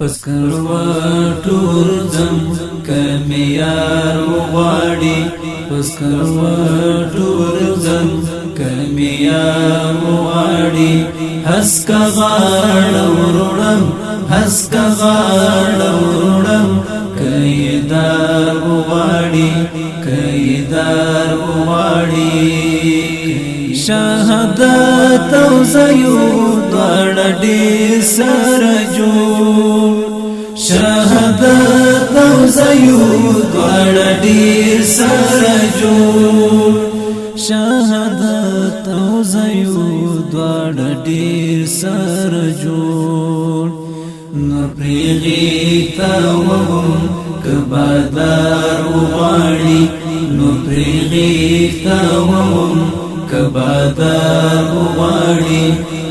پسکروا ټول زم کمیار وغواړي پسکروا ټول زم کمیار وغواړي هسکا غاړه ورړم هسکا غاړه ورړم کیدار وغواړي کیدار وغواړي شهادت او زيو دواړه ډېر سره جوړ شهادت او زيو دواړه ډېر سره جوړ شهادت او زيو دواړه ډېر سره جوړ نور پریږي تا وهم کبادار وغواړي نور پریږي تا وهم کبادار وغواړي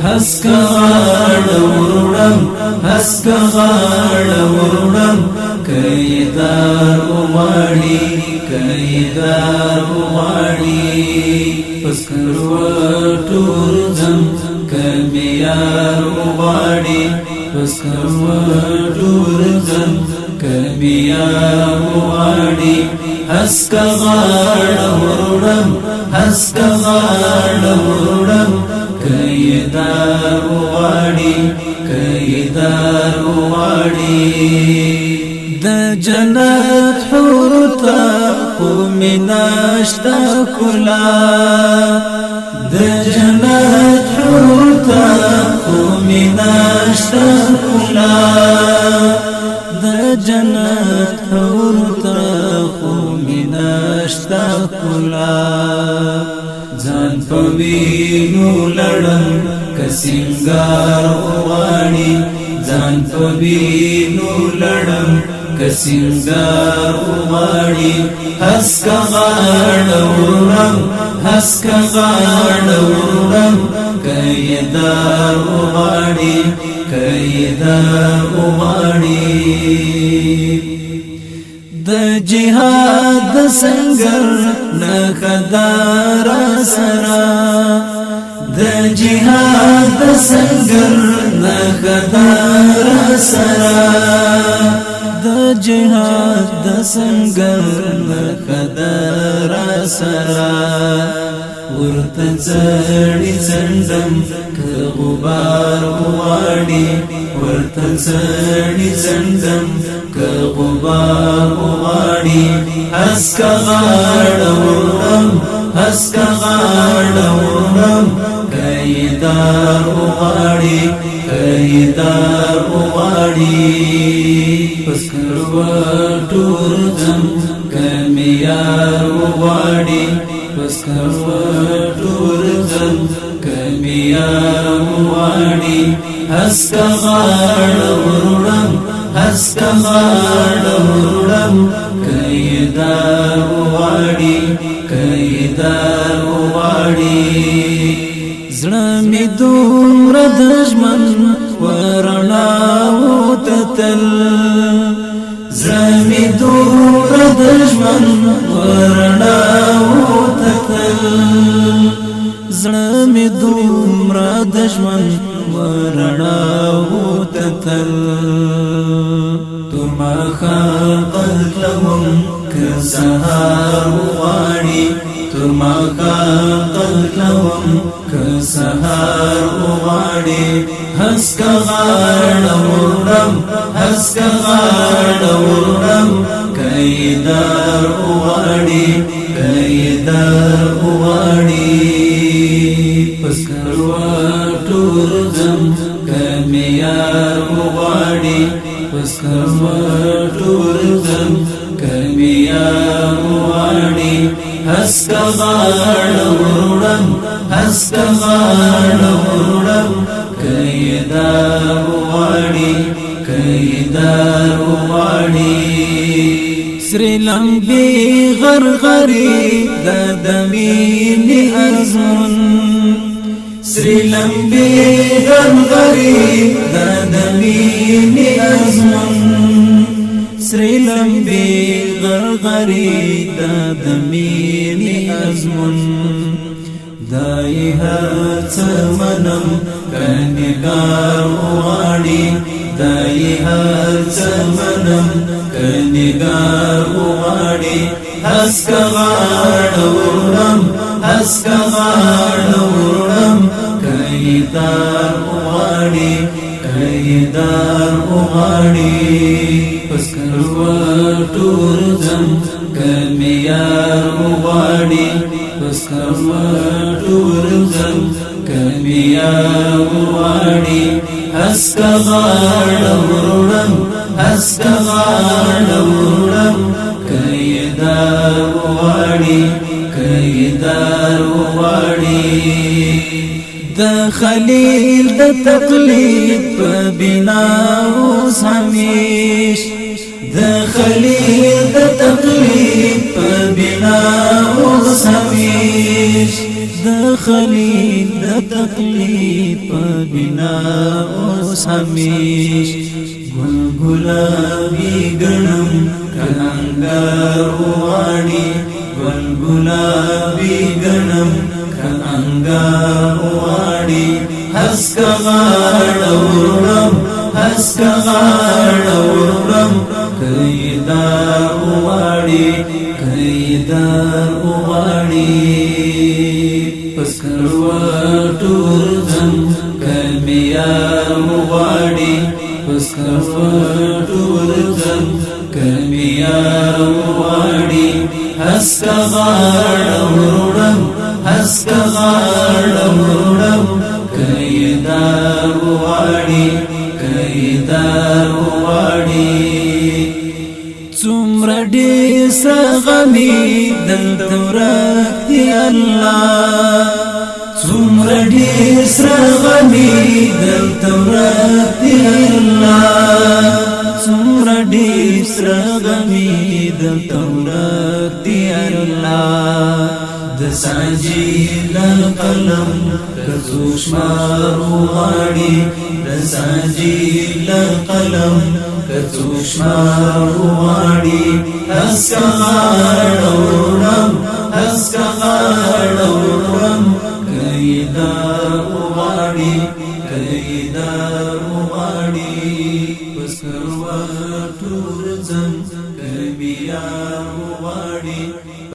هسکا غاړه ورړم هسکا غاړه ورړم کیدار وغواړي کیدار وغواړي پسکروا ټول زم کمیار وغواړي پسکروا ټول زم کمیار وغواړي هسکا غاړه ورړم هسکا غاړه ورړم کیدار وغواړي کیدار وغواړي د جنت حور ته قومناشتا کلا د جنت حور ته قومناشتا کلا د جنت حور ته قومناشتا کلا ځان په وینو لړم کسنګار وغواړي ځان په وینو لړم کسنګار وغواړي هسکا غاړه ورړم هسکا غاړه ورړم کیدار وغواړي کیدار وغواړي د جهاد سنگر نخدار سرا د جهاد سنگر نخدار سرا د جهاد سنگر نخدار سرا ورته څړي څندم که غبار وغواړي ورته څړي څندم که غبار وغواړي هسکا غاړه ورړم هسکا غاړه ورړم کیدار وغواړي کیدار وغواړي پسکروا ټول زم کمیار وغواړي پسکروا ټول زم کمیار وغواړي هسکا غاړه ورړم هسکا غاړه ورړم کیدار وغواړي کیدار وغواړي زړه مې دومره د ژوند ورڼاو ته تل زړه مې دومره د ژوند ورڼاو ته تل زړه مې دومره د ژوند ورڼاو ته تل تما قلقلهم که سهار وغواړي تما قلقلهم که سهار وغواړي هسکا غاړه ورړم هسکا غاړه ورړم کیدار وغواړي کیدار وغواړي پسکروا ټول زم کمیار وغواړي پسکروا ټول زم کمیار وغواړي هسکا غاړه ورړم هسکا غاړه ورړم کیدار وغواړي کیدار وغواړي سری لمبي غرغري د دمینی ارزون سری لمبي غرغري د دمینی ارزون سری لمبي غرغري د دمینی ارزون دای هر څه منم کنګار وغواړي دای هر زمنم کنگار وغاړي هسک غاړورم هسک غاړورم کیدار وغاړي کیدار وغاړي پسکر ټول زم کمیار وغاړي پسکر ټول زم کمیار وغاړي هسک غاړورم هسک غاړورم کیدار وغاړي کیدار وغاړي د خلیل د تقلید په بنا اوس همیش د خلیل د تقلید په بنا اوس همیش د خلیل د تقلید په بنا اوس همیش ګل ګلابي ګڼم کنګار وغاړي ګل ګلابي ګڼم کنګار وغاړي هسک غاړورم هسک غاړورم کیدار وغاړي کیدار وغاړي پسکر ټول زم کمیار وغاړي پسکر ټول زم کمیار وغاړي هسک غاړورم هسک غاړورم کیدار وغاړي کیدار وغاړي څومره ډېر سغمي دلته ورک دی الله څومره ډېر سغمي دلته ورک دی الله څومره ډېر سغمي دلته ورک دی الله د ساجیل قلم کڅو شمار وغاړي د ساجیل قلم کڅو شمار وغاړي هسک غاړورم هسک غاړورم کیدار وغاړي کیدار وغاړي پسکر ټول زم کمیار